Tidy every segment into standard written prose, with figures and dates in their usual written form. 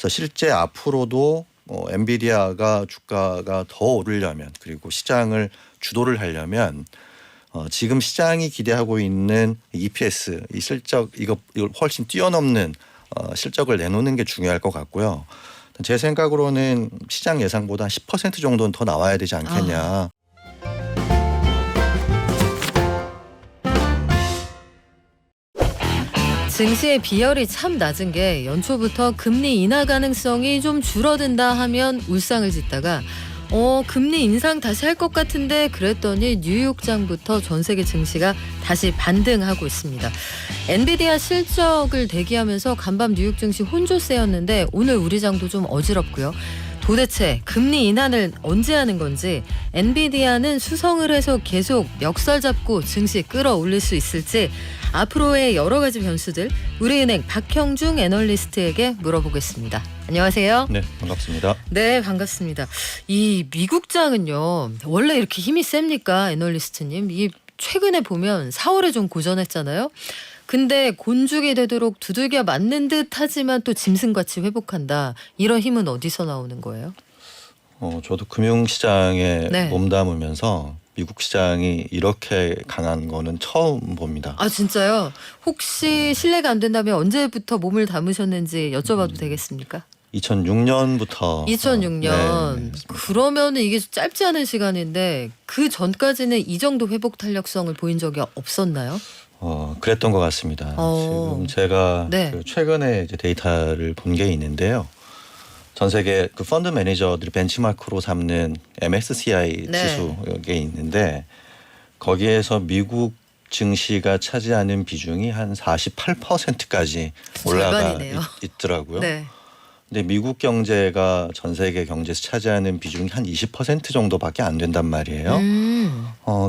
그래서 실제 앞으로도 엔비디아가 주가가 더 오르려면 그리고 시장을 주도를 하려면 지금 시장이 기대하고 있는 EPS 이 실적 이걸 훨씬 뛰어넘는 실적을 내놓는 게 중요할 것 같고요. 제 생각으로는 시장 예상보다 10% 정도는 더 나와야 되지 않겠냐. 증시의 비율이 참 낮은 게 연초부터 금리 인하 가능성이 좀 줄어든다 하면 울상을 짓다가 금리 인상 다시 할 것 같은데 그랬더니 뉴욕장부터 전 세계 증시가 다시 반등하고 있습니다. 엔비디아 실적을 대기하면서 간밤 뉴욕 증시 혼조세였는데 오늘 우리 장도 좀 어지럽고요. 도대체 금리 인하는 언제 하는 건지 엔비디아는 수성을 해서 계속 멱살 잡고 증시 끌어올릴 수 있을지 앞으로의 여러 가지 변수들 우리은행 박형중 애널리스트에게 물어보겠습니다. 안녕하세요. 네, 반갑습니다. 네, 반갑습니다. 이 미국장은요. 원래 이렇게 힘이 셉니까? 애널리스트님. 이 최근에 보면 4월에 좀 고전했잖아요. 근데 곤죽이 되도록 두들겨 맞는 듯 하지만 또 짐승같이 회복한다. 이런 힘은 어디서 나오는 거예요? 저도 금융시장에 네. 몸담으면서 미국 시장이 이렇게 강한 거는 처음 봅니다. 아, 진짜요? 혹시 실례가 안 된다면 언제부터 몸을 담으셨는지 여쭤봐도 되겠습니까? 2006년부터 2006년. 그러면 이게 짧지 않은 시간인데 그 전까지는 이 정도 회복 탄력성을 보인 적이 없었나요? 그랬던 것 같습니다. 지금 제가 네. 그 최근에 이제 데이터를 본 게 있는데요. 전 세계 그 펀드 매니저들이 벤치마크로 삼는 MSCI 네. 지수에 있는데 거기에서 미국 증시가 차지하는 비중이 한 48%까지 올라가 절반이네요. 있더라고요. 네. 근데 미국 경제가 전 세계 경제에서 차지하는 비중이 한 20% 정도밖에 안 된단 말이에요.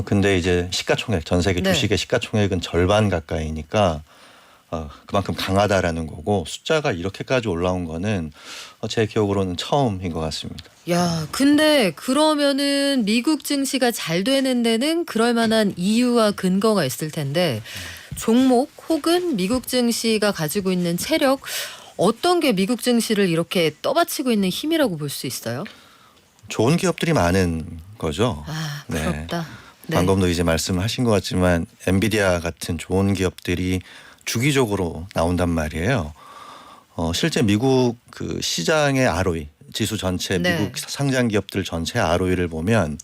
근데 이제 시가총액 전 세계 네. 주식의 시가총액은 절반 가까이니까 그만큼 강하다라는 거고 숫자가 이렇게까지 올라온 거는 제 기억으로는 처음인 것 같습니다. 야, 근데 그러면은 미국 증시가 잘 되는 데는 그럴 만한 이유와 근거가 있을 텐데 종목 혹은 미국 증시가 가지고 있는 체력 어떤 게 미국 증시를 이렇게 떠받치고 있는 힘이라고 볼 수 있어요? 좋은 기업들이 많은 거죠. 아, 네. 부럽다. 네. 방금도 이제 말씀하신 것 같지만 엔비디아 같은 좋은 기업들이 주기적으로 나온단 말이에요. 실제 미국 그 시장의 ROE 지수 전체 네. 미국 상장 기업들 전체 ROE를 보면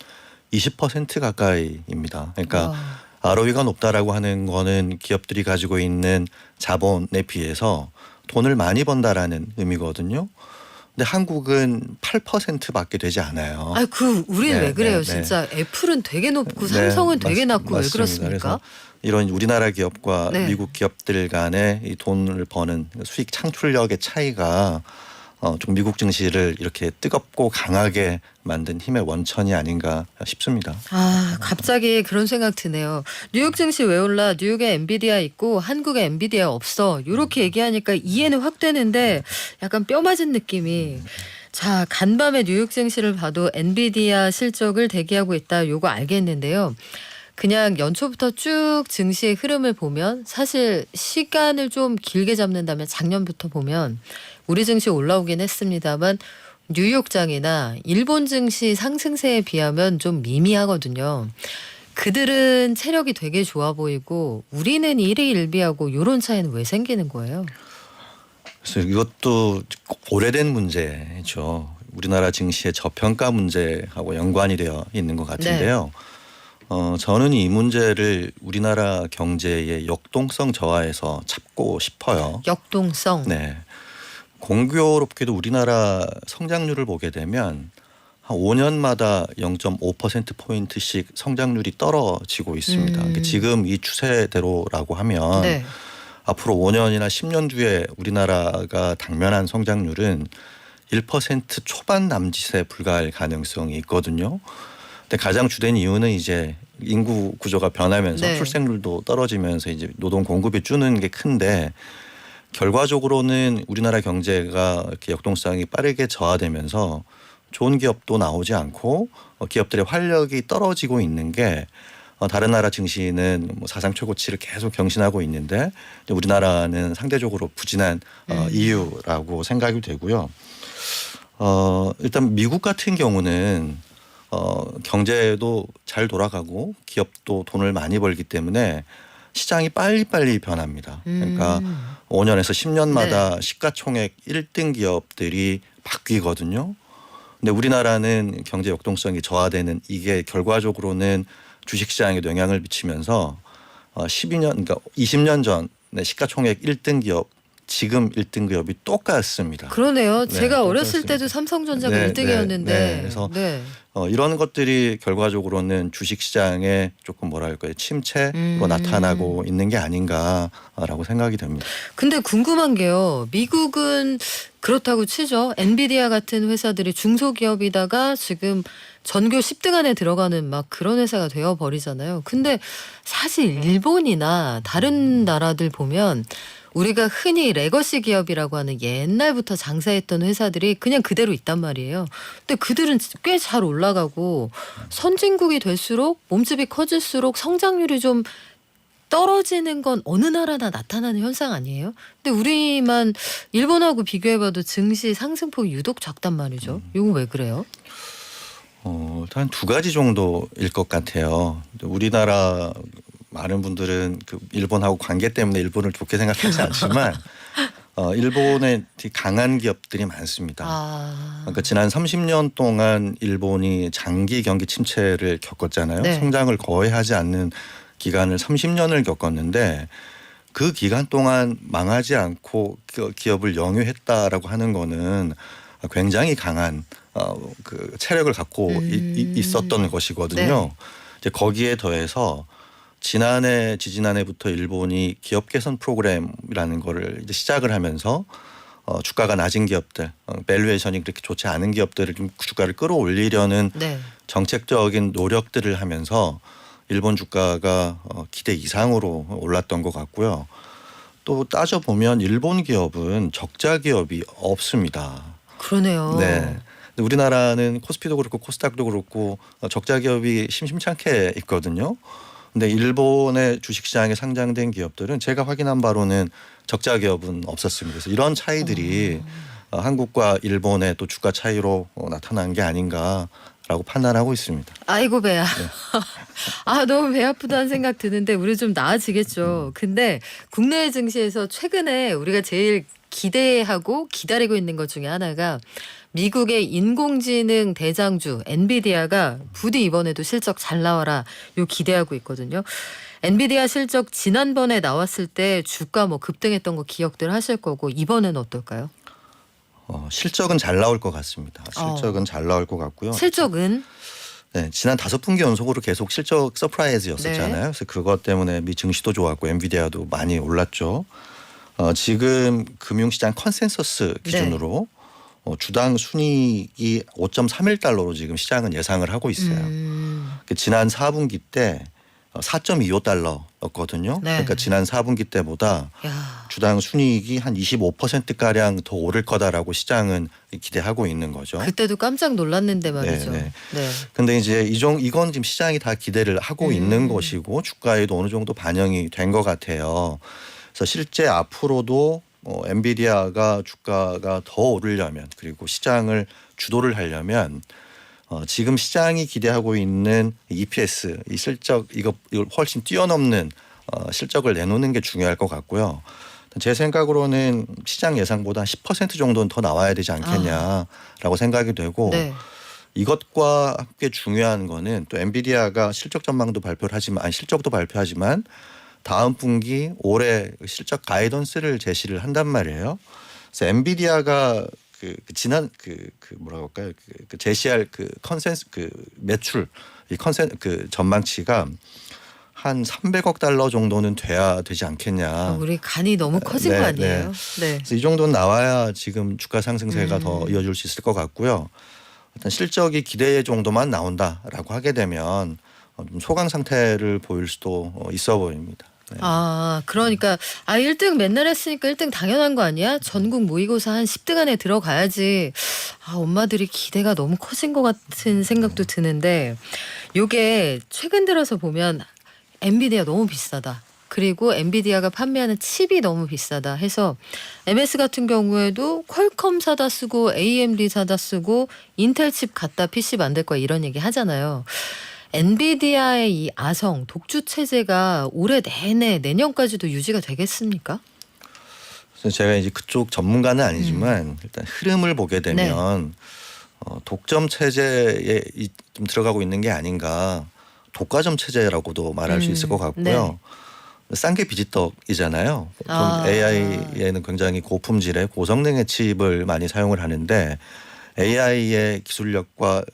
20% 가까이입니다. 그러니까 ROE가 높다라고 하는 거는 기업들이 가지고 있는 자본에 비해서 돈을 많이 번다라는 의미거든요. 근데 한국은 8%밖에 되지 않아요. 아, 우린 네, 왜 그래요? 네, 진짜 애플은 되게 높고 네, 삼성은 되게 낮고 왜 맞습니다. 그렇습니까? 그래서 이런 우리나라 기업과 네. 미국 기업들 간의 이 돈을 버는 수익 창출력의 차이가 좀 미국 증시를 이렇게 뜨겁고 강하게 만든 힘의 원천이 아닌가 싶습니다. 아, 갑자기 그런 생각 드네요. 뉴욕 증시 왜 올라? 뉴욕에 엔비디아 있고 한국에 엔비디아 없어. 이렇게 얘기하니까 이해는 확 되는데 약간 뼈 맞은 느낌이. 자, 간밤에 뉴욕 증시를 봐도 엔비디아 실적을 대기하고 있다. 요거 알겠는데요. 그냥 연초부터 쭉 증시의 흐름을 보면 사실 시간을 좀 길게 잡는다면 작년부터 보면 우리 증시 올라오긴 했습니다만 뉴욕장이나 일본 증시 상승세에 비하면 좀 미미하거든요. 그들은 체력이 되게 좋아 보이고 우리는 일희일비하고 이런 차이는 왜 생기는 거예요? 그래서 이것도 오래된 문제죠. 우리나라 증시의 저평가 문제하고 연관이 되어 있는 것 같은데요. 저는 이 문제를 우리나라 경제의 역동성 저하에서 찾고 싶어요. 역동성. 네. 공교롭게도 우리나라 성장률을 보게 되면 한 5년마다 0.5%포인트씩 성장률이 떨어지고 있습니다. 그러니까 지금 이 추세대로라고 하면 네. 앞으로 5년이나 10년 뒤에 우리나라가 당면한 성장률은 1% 초반 남짓에 불과할 가능성이 있거든요. 근데 가장 주된 이유는 이제 인구 구조가 변하면서 네. 출생률도 떨어지면서 이제 노동 공급이 주는 게 큰데 결과적으로는 우리나라 경제가 이렇게 역동성이 빠르게 저하되면서 좋은 기업도 나오지 않고 기업들의 활력이 떨어지고 있는 게 다른 나라 증시는 뭐 사상 최고치를 계속 경신하고 있는데 우리나라는 상대적으로 부진한 이유라고 생각이 되고요. 일단 미국 같은 경우는 경제도 잘 돌아가고 기업도 돈을 많이 벌기 때문에 시장이 빨리빨리 변합니다. 그러니까 5년에서 10년마다 시가총액 1등 기업들이 바뀌거든요. 근데 우리나라는 경제 역동성이 저하되는 이게 결과적으로는 주식시장에도 영향을 미치면서 12년 그러니까 20년 전에 시가총액 1등 기업 지금 1등 기업이 똑같습니다. 그러네요. 네, 제가 어렸을 똑같습니다. 때도 삼성전자가 네, 1등이었는데. 네. 그래서 이런 것들이 결과적으로는 주식시장에 조금 뭐랄까요 침체로 나타나고 있는 게 아닌가라고 생각이 됩니다. 근데 궁금한 게요. 미국은 그렇다고 치죠. 엔비디아 같은 회사들이 중소기업이다가 지금 전교 10등 안에 들어가는 막 그런 회사가 되어버리잖아요. 근데 사실 일본이나 다른 나라들 보면 우리가 흔히 레거시 기업이라고 하는 옛날부터 장사했던 회사들이 그냥 그대로 있단 말이에요. 근데 그들은 꽤 잘 올라가고 선진국이 될수록 몸집이 커질수록 성장률이 좀 떨어지는 건 어느 나라나 나타나는 현상 아니에요? 근데 우리만 일본하고 비교해봐도 증시 상승폭이 유독 작단 말이죠. 이건 왜 그래요? 일단 두 가지 정도일 것 같아요. 우리나라 많은 분들은 그 일본하고 관계 때문에 일본을 좋게 생각하지 않지만 일본에 되게 강한 기업들이 많습니다. 그러니까 지난 30년 동안 일본이 장기 경기 침체를 겪었잖아요. 네. 성장을 거의 하지 않는 기간을 30년을 겪었는데 그 기간 동안 망하지 않고 기업을 영유했다라고 하는 거는 굉장히 강한 그 체력을 갖고 있었던 것이거든요. 네. 이제 거기에 더해서 지난해 지지난해부터 일본이 기업 개선 프로그램이라는 거를 이제 시작을 하면서 주가가 낮은 기업들, 밸류에이션이 그렇게 좋지 않은 기업들을 좀 주가를 끌어올리려는 네. 정책적인 노력들을 하면서 일본 주가가 기대 이상으로 올랐던 것 같고요. 또 따져보면 일본 기업은 적자 기업이 없습니다. 그러네요. 네. 근데 우리나라는 코스피도 그렇고 코스닥도 그렇고 적자 기업이 심심찮게 있거든요. 근데 일본의 주식시장에 상장된 기업들은 제가 확인한 바로는 적자 기업은 없었습니다. 그래서 이런 차이들이 한국과 일본의 또 주가 차이로 나타난 게 아닌가라고 판단하고 있습니다. 아이고 배야. 너무 배 아프다는 생각 드는데 우리 좀 나아지겠죠. 근데 국내 증시에서 최근에 우리가 제일 기대하고 기다리고 있는 것 중에 하나가 미국의 인공지능 대장주 엔비디아가 부디 이번에도 실적 잘 나와라 요 기대하고 있거든요. 엔비디아 실적 지난번에 나왔을 때 주가 뭐 급등했던 거 기억들 하실 거고 이번에는 어떨까요? 실적은 잘 나올 것 같습니다. 실적은 잘 나올 것 같고요. 실적은? 네, 지난 5분기 연속으로 계속 실적 서프라이즈였었잖아요. 그래서 그것 때문에 미 증시도 좋았고 엔비디아도 많이 올랐죠. 지금 금융시장 컨센서스 기준으로 주당 순이익이 5.31달러로 지금 시장은 예상을 하고 있어요. 지난 4분기 때 4.25달러였거든요. 네. 그러니까 지난 4분기 때보다 주당 순이익이 한 25%가량 더 오를 거다라고 시장은 기대하고 있는 거죠. 그때도 깜짝 놀랐는데 말이죠. 네. 네. 근데 이제 이건 지금 시장이 다 기대를 하고 있는 것이고 주가에도 어느 정도 반영이 된 것 같아요. 그래서 실제 앞으로도 엔비디아가 주가가 더 오르려면 그리고 시장을 주도를 하려면 지금 시장이 기대하고 있는 EPS 이 실적 이걸 훨씬 뛰어넘는 실적을 내놓는 게 중요할 것 같고요. 제 생각으로는 시장 예상보다 10% 정도는 더 나와야 되지 않겠냐라고 생각이 되고 네. 이것과 함께 중요한 거는 또 엔비디아가 실적 전망도 실적도 발표하지만 다음 분기 올해 실적 가이던스를 제시를 한단 말이에요. 그래서 엔비디아가 지난 뭐라고 할까요? 제시할 매출 전망치가 한 300억 달러 정도는 돼야 되지 않겠냐. 우리 간이 너무 커진 거 아니에요? 네. 그래서 이 정도는 나와야 지금 주가 상승세가 더 이어질 수 있을 것 같고요. 일단 실적이 기대 정도만 나온다라고 하게 되면 좀 소강 상태를 보일 수도 있어 보입니다. 네. 그러니까 1등 맨날 했으니까 1등 당연한 거 아니야? 전국 모의고사 한 10등 안에 들어가야지. 엄마들이 기대가 너무 커진 것 같은 생각도 드는데 요게 최근 들어서 보면 엔비디아 너무 비싸다. 그리고 엔비디아가 판매하는 칩이 너무 비싸다 해서 MS 같은 경우에도 퀄컴 사다 쓰고 AMD 사다 쓰고 인텔 칩 갖다 PC 만들 거야 이런 얘기 하잖아요. 엔비디아의 이 아성 독주 체제가 올해 내내 내년까지도 유지가 되겠습니까? 그래서 제가 이제 그쪽 전문가는 아니지만 일단 흐름을 보게 되면 독점 체제에 좀 들어가고 있는 게 아닌가. 독과점 체제라고도 말할 수 있을 것 같고요. 싼 게 비지떡이잖아요. 보통 AI에는 굉장히 고품질의 고성능의 칩을 많이 사용을 하는데 AI의 기술력과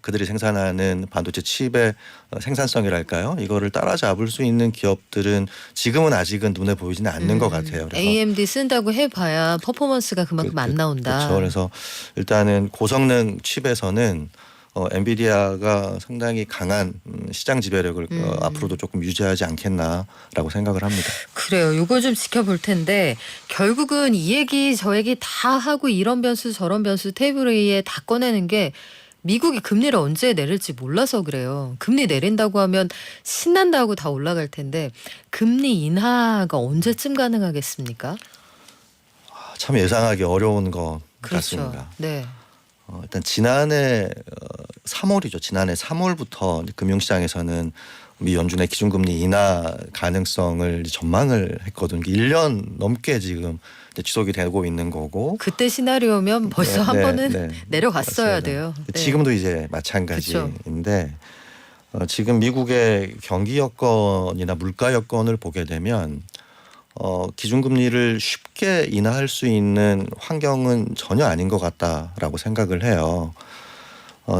그들이 생산하는 반도체 칩의 생산성이랄까요? 이거를 따라잡을 수 있는 기업들은 지금은 아직은 눈에 보이지는 않는 것 같아요. 그래서 AMD 쓴다고 해봐야 퍼포먼스가 그만큼 안 나온다. 그렇죠. 그래서 일단은 고성능 칩에서는 엔비디아가 상당히 강한 시장 지배력을 앞으로도 조금 유지하지 않겠나라고 생각을 합니다. 그래요. 요거 좀 지켜볼 텐데 결국은 이 얘기 저 얘기 다 하고 이런 변수 저런 변수 테이블 위에 다 꺼내는 게 미국이 금리를 언제 내릴지 몰라서 그래요. 금리 내린다고 하면 신난다고 다 올라갈 텐데 금리 인하가 언제쯤 가능하겠습니까? 참 예상하기 어려운 것 그렇죠. 같습니다. 네. 일단 지난해 3월이죠. 지난해 3월부터 금융시장에서는 미 연준의 기준금리 인하 가능성을 전망을 했거든요. 1년 넘게 지금 지속이 되고 있는 거고. 그때 시나리오면 벌써 한 번은 내려갔어야 맞습니다. 돼요. 네. 지금도 이제 마찬가지인데 지금 미국의 경기 여건이나 물가 여건을 보게 되면 기준금리를 쉽게 인하할 수 있는 환경은 전혀 아닌 것 같다라고 생각을 해요.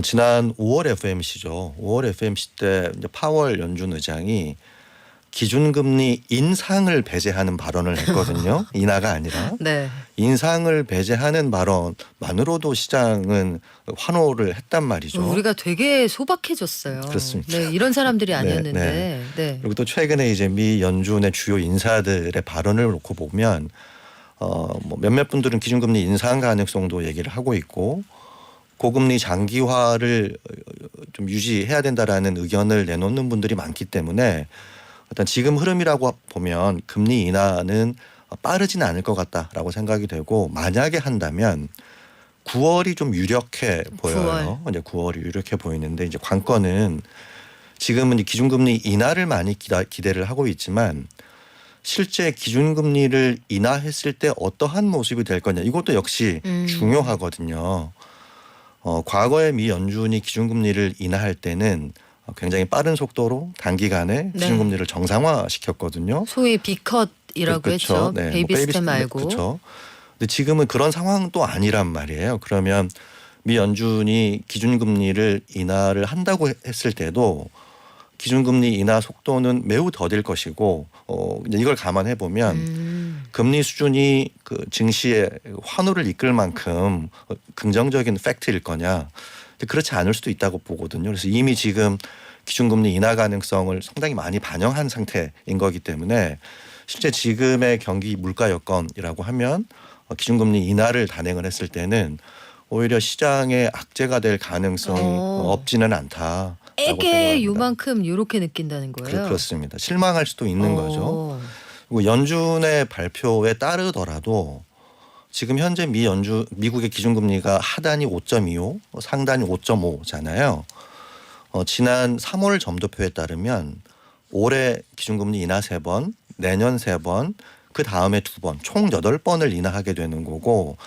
지난 5월 FMC죠. 5월 FMC 때 이제 파월 연준 의장이 기준금리 인상을 배제하는 발언을 했거든요. 인하가 아니라. 네. 인상을 배제하는 발언만으로도 시장은 환호를 했단 말이죠. 우리가 되게 소박해졌어요. 그렇습니다. 네, 이런 사람들이 아니었는데. 네. 네. 그리고 또 최근에 이제 미 연준의 주요 인사들의 발언을 놓고 보면 뭐 몇몇 분들은 기준금리 인상 가능성도 얘기를 하고 있고 고금리 장기화를 좀 유지해야 된다라는 의견을 내놓는 분들이 많기 때문에 일단 지금 흐름이라고 보면 금리 인하는 빠르지는 않을 것 같다라고 생각이 되고 만약에 한다면 9월이 좀 유력해 보여요. 9월. 이제 9월이 유력해 보이는데 이제 관건은 지금은 이제 기준금리 인하를 많이 기대를 하고 있지만 실제 기준금리를 인하했을 때 어떠한 모습이 될 거냐 이것도 역시 중요하거든요. 과거에 미 연준이 기준금리를 인하할 때는 굉장히 빠른 속도로 단기간에 기준금리를 정상화시켰거든요. 소위 B컷이라고 그렇죠. 했죠. 네. 베이비 스텝 말고. 그렇죠. 근데 지금은 그런 상황도 아니란 말이에요. 그러면 미 연준이 기준금리를 인하를 한다고 했을 때도 기준금리 인하 속도는 매우 더딜 것이고 이걸 감안해 보면 금리 수준이 그 증시의 환호를 이끌 만큼 긍정적인 팩트일 거냐 그렇지 않을 수도 있다고 보거든요. 그래서 이미 지금 기준금리 인하 가능성을 상당히 많이 반영한 상태인 거기 때문에 실제 지금의 경기 물가 여건이라고 하면 기준금리 인하를 단행을 했을 때는 오히려 시장에 악재가 될 가능성이 없지는 않다. 애게 요만큼 요렇게 느낀다는 거예요. 그렇습니다. 실망할 수도 있는 거죠. 그리고 연준의 발표에 따르더라도 지금 현재 미국의 기준금리가 하단이 5.25, 상단이 5.5잖아요. 지난 3월 점도표에 따르면 올해 기준금리 인하 3번, 내년 3번, 그 다음에 2번, 총 8번을 인하하게 되는 거고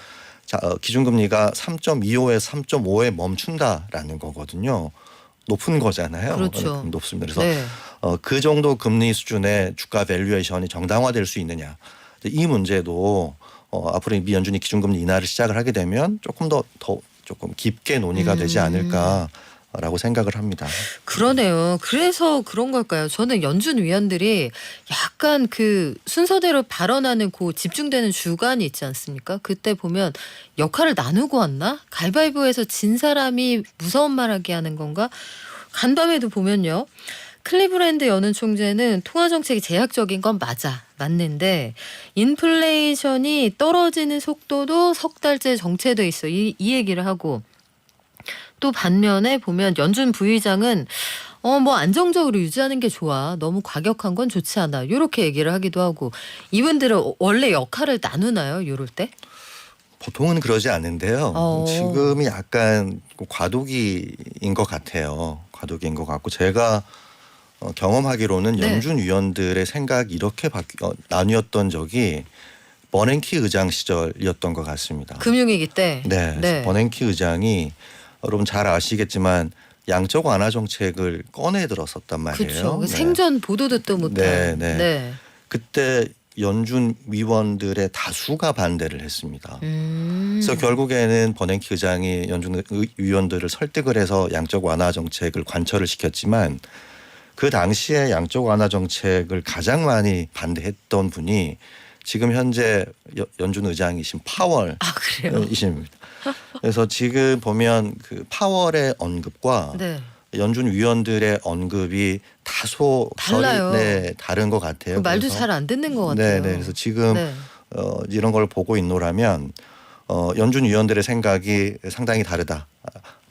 기준금리가 3.25에서 3.5에 멈춘다라는 거거든요. 높은 거잖아요. 그렇죠. 높습니다. 그래서 그 정도 금리 수준의 주가 밸류에이션이 정당화될 수 있느냐. 이 문제도 앞으로 미 연준이 기준금리 인하를 시작을 하게 되면 조금 더 조금 깊게 논의가 되지 않을까라고 생각을 합니다. 그러네요. 그래서 그런 걸까요? 저는 연준 위원들이 약간 그 순서대로 발언하는 그 집중되는 주간이 있지 않습니까? 그때 보면 역할을 나누고 왔나? 가위바위보에서 진 사람이 무서운 말하게 하는 건가? 간밤에도 보면요. 클리브랜드 연은 총재는 통화 정책이 제약적인 건 맞는데 인플레이션이 떨어지는 속도도 석 달째 정체돼 있어. 이 얘기를 하고 또 반면에 보면 연준 부의장은 뭐 안정적으로 유지하는 게 좋아. 너무 과격한 건 좋지 않아. 이렇게 얘기를 하기도 하고 이분들은 원래 역할을 나누나요? 이럴 때? 보통은 그러지 않는데요. 어. 지금이 약간 과도기인 것 같아요. 과도기인 것 같고 제가 경험하기로는 네. 연준 위원들의 생각이 이렇게 나뉘었던 적이 버냉키 의장 시절이었던 것 같습니다. 금융위기 때. 네, 네. 버냉키 의장이 여러분 잘 아시겠지만 양적 완화 정책을 꺼내 들었었단 말이에요. 그렇죠. 네. 생전 보도 듣도 못한. 네, 네. 네. 그때 연준 위원들의 다수가 반대를 했습니다. 그래서 결국에는 버냉키 의장이 연준 위원들을 설득을 해서 양적 완화 정책을 관철을 시켰지만 그 당시에 양적 완화 정책을 가장 많이 반대했던 분이 지금 현재 연준 의장이신 파월 아 그래요? 이십니다. 그래서 지금 보면 그 파월의 언급과 네. 연준 위원들의 언급이 다소 달라요. 네, 다른 것 같아요. 그 말도 그래서 잘 안 듣는 것 같아요. 네, 그래서 지금 네. 이런 걸 보고 있노라면 연준 위원들의 생각이 상당히 다르다.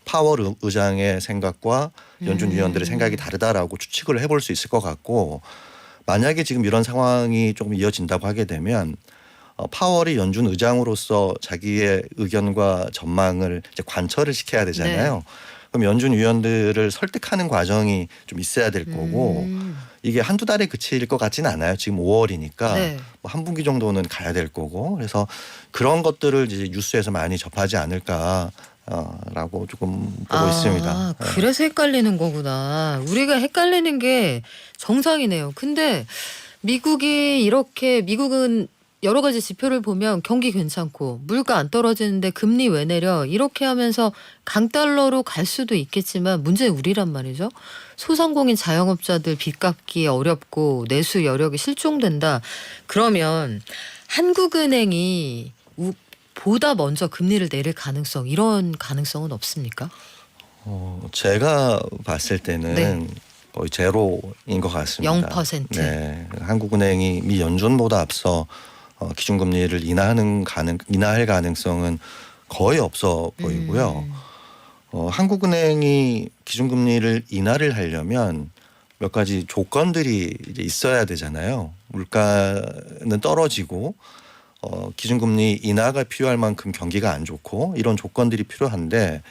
파월 의장의 생각과 연준 위원들의 생각이 다르다라고 추측을 해볼 수 있을 것 같고 만약에 지금 이런 상황이 조금 이어진다고 하게 되면 파월이 연준 의장으로서 자기의 의견과 전망을 이제 관철을 시켜야 되잖아요. 네. 그럼 연준 위원들을 설득하는 과정이 좀 있어야 될 거고 이게 한두 달에 그칠 것 같지는 않아요. 지금 5월이니까 네. 뭐 한 분기 정도는 가야 될 거고 그래서 그런 것들을 이제 뉴스에서 많이 접하지 않을까. 라고 조금 보고 있습니다. 네. 그래서 헷갈리는 거구나. 우리가 헷갈리는 게 정상이네요. 근데 미국은 여러 가지 지표를 보면 경기 괜찮고 물가 안 떨어지는데 금리 왜 내려 이렇게 하면서 강달러로 갈 수도 있겠지만 문제는 우리란 말이죠. 소상공인 자영업자들 빚 갚기 어렵고 내수 여력이 실종된다. 그러면 한국은행이 보다 먼저 금리를 내릴 가능성 이런 가능성은 없습니까? 제가 봤을 때는 네. 거의 제로인 것 같습니다. 0%. 네, 한국은행이 미 연준보다 앞서 기준금리를 인하할 가능성은 거의 없어 보이고요. 한국은행이 기준금리를 인하를 하려면 몇 가지 조건들이 이제 있어야 되잖아요. 물가는 떨어지고 기준금리 인하가 필요할 만큼 경기가 안 좋고 이런 조건들이 필요한데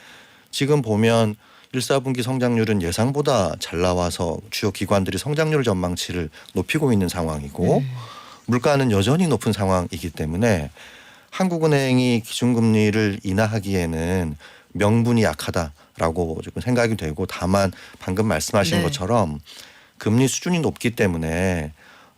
지금 보면 1, 4분기 성장률은 예상보다 잘 나와서 주요 기관들이 성장률 전망치를 높이고 있는 상황이고 물가는 여전히 높은 상황이기 때문에 한국은행이 기준금리를 인하하기에는 명분이 약하다라고 조금 생각이 되고 다만 방금 말씀하신 네. 것처럼 금리 수준이 높기 때문에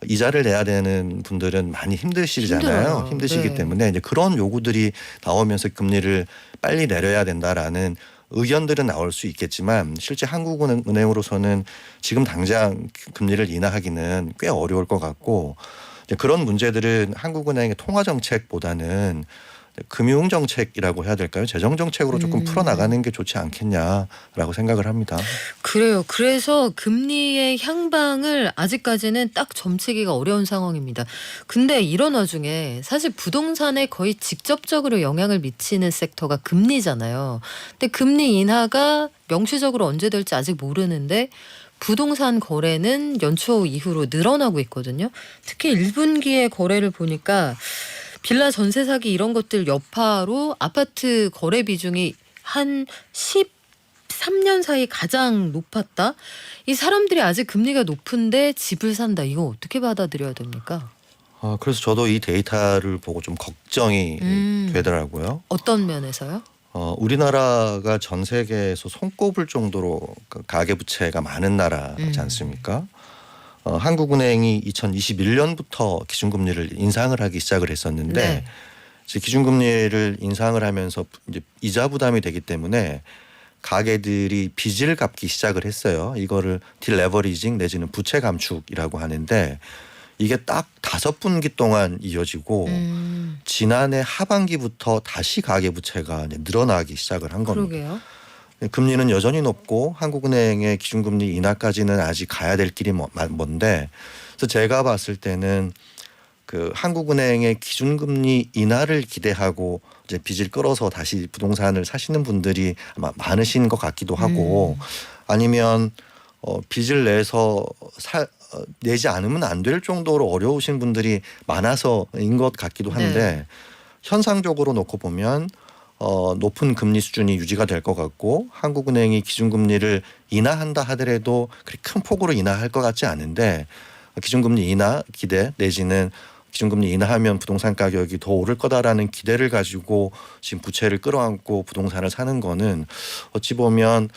이자를 내야 되는 분들은 많이 힘드시잖아요. 힘들어요. 힘드시기 네. 때문에 이제 그런 요구들이 나오면서 금리를 빨리 내려야 된다라는 의견들은 나올 수 있겠지만 실제 한국은행으로서는 지금 당장 금리를 인하하기는 꽤 어려울 것 같고 이제 그런 문제들은 한국은행의 통화 정책보다는 금융 정책이라고 해야 될까요? 재정 정책으로 조금 풀어나가는 게 좋지 않겠냐라고 생각을 합니다. 그래요. 그래서 금리의 향방을 아직까지는 딱 점치기가 어려운 상황입니다. 근데 이런 와중에 사실 부동산에 거의 직접적으로 영향을 미치는 섹터가 금리잖아요. 근데 금리 인하가 명시적으로 언제 될지 아직 모르는데 부동산 거래는 연초 이후로 늘어나고 있거든요. 특히 1분기의 거래를 보니까 빌라 전세 사기 이런 것들 여파로 아파트 거래 비중이 한 13년 사이 가장 높았다. 이 사람들이 아직 금리가 높은데 집을 산다. 이거 어떻게 받아들여야 됩니까? 그래서 저도 이 데이터를 보고 좀 걱정이 되더라고요. 어떤 면에서요? 우리나라가 전 세계에서 손꼽을 정도로 가계부채가 많은 나라지 않습니까? 한국은행이 2021년부터 기준금리를 인상을 하기 시작을 했었는데 네. 이제 기준금리를 인상을 하면서 이제 이자 부담이 되기 때문에 가계들이 빚을 갚기 시작을 했어요. 이거를 딜레버리징 내지는 부채 감축이라고 하는데 이게 딱 5분기 동안 이어지고 지난해 하반기부터 다시 가계부채가 이제 늘어나기 시작을 한 겁니다. 그러게요. 금리는 여전히 높고 한국은행의 기준금리 인하까지는 아직 가야 될 길이 먼데 그래서 제가 봤을 때는 그 한국은행의 기준금리 인하를 기대하고 이제 빚을 끌어서 다시 부동산을 사시는 분들이 아마 많으신 것 같기도 하고 아니면 빚을 내서 내지 않으면 안 될 정도로 어려우신 분들이 많아서인 것 같기도 한데 네. 현상적으로 놓고 보면 높은 금리 수준이 유지가 될 것 같고 한국은행이 기준금리를 인하한다 하더라도 그렇게 큰 폭으로 인하할 것 같지 않은데 기준금리 인하 기대 내지는 기준금리 인하하면 부동산 가격이 더 오를 거다라는 기대를 가지고 지금 부채를 끌어안고 부동산을 사는 거는 어찌 보면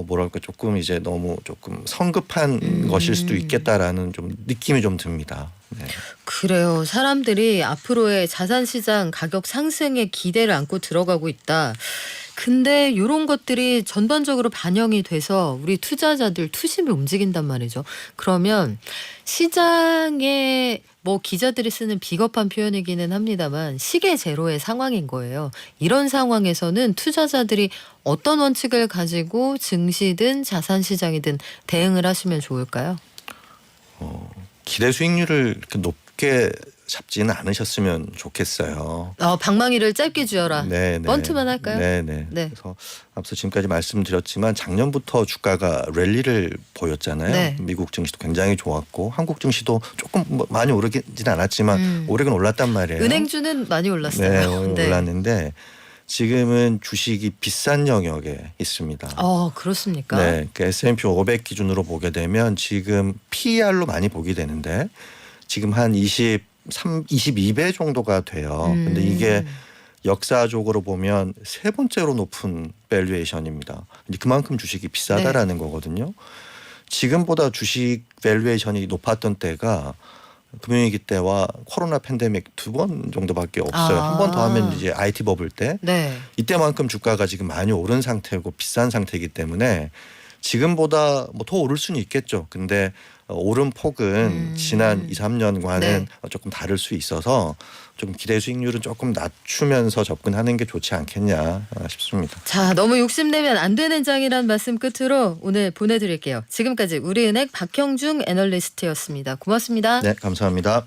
뭐랄까 조금 이제 너무 조금 성급한 것일 수도 있겠다라는 좀 느낌이 좀 듭니다. 네. 그래요. 사람들이 앞으로의 자산 시장 가격 상승에 기대를 안고 들어가고 있다. 근데 이런 것들이 전반적으로 반영이 돼서 우리 투자자들 투심이 움직인단 말이죠. 그러면 시장에 뭐 기자들이 쓰는 비겁한 표현이기는 합니다만 시계 제로의 상황인 거예요. 이런 상황에서는 투자자들이 어떤 원칙을 가지고 증시든 자산 시장이든 대응을 하시면 좋을까요? 기대 수익률을 이렇게 높게 잡지는 않으셨으면 좋겠어요. 방망이를 짧게 쥐어라. 네, 네. 번트만 할까요? 네. 네. 그래서 앞서 지금까지 말씀드렸지만 작년부터 주가가 랠리를 보였잖아요. 네. 미국 증시도 굉장히 좋았고 한국 증시도 조금 많이 오르지는 않았지만 오르긴 올랐단 말이에요. 은행주는 많이 올랐어요. 네, 올랐는데 지금은 주식이 비싼 영역에 있습니다. 그렇습니까? 네, 그러니까 S&P 500 기준으로 보게 되면 지금 PER로 많이 보게 되는데 지금 한 22배 정도가 돼요. 근데 이게 역사적으로 보면 세 번째로 높은 밸류에이션입니다. 그만큼 주식이 비싸다라는 거거든요. 지금보다 주식 밸류에이션이 높았던 때가 금융위기 때와 코로나 팬데믹 2번 정도밖에 없어요. 한 번 더 하면 이제 IT 버블 때. 네. 이때만큼 주가가 지금 많이 오른 상태고 비싼 상태이기 때문에 지금보다 뭐 더 오를 수는 있겠죠. 근데 오른 폭은 지난 2, 3년과는 네. 조금 다를 수 있어서 좀 기대 수익률은 조금 낮추면서 접근하는 게 좋지 않겠냐 싶습니다. 자, 너무 욕심내면 안 되는 장이란 말씀 끝으로 오늘 보내드릴게요. 지금까지 우리은행 박형중 애널리스트였습니다. 고맙습니다. 네, 감사합니다.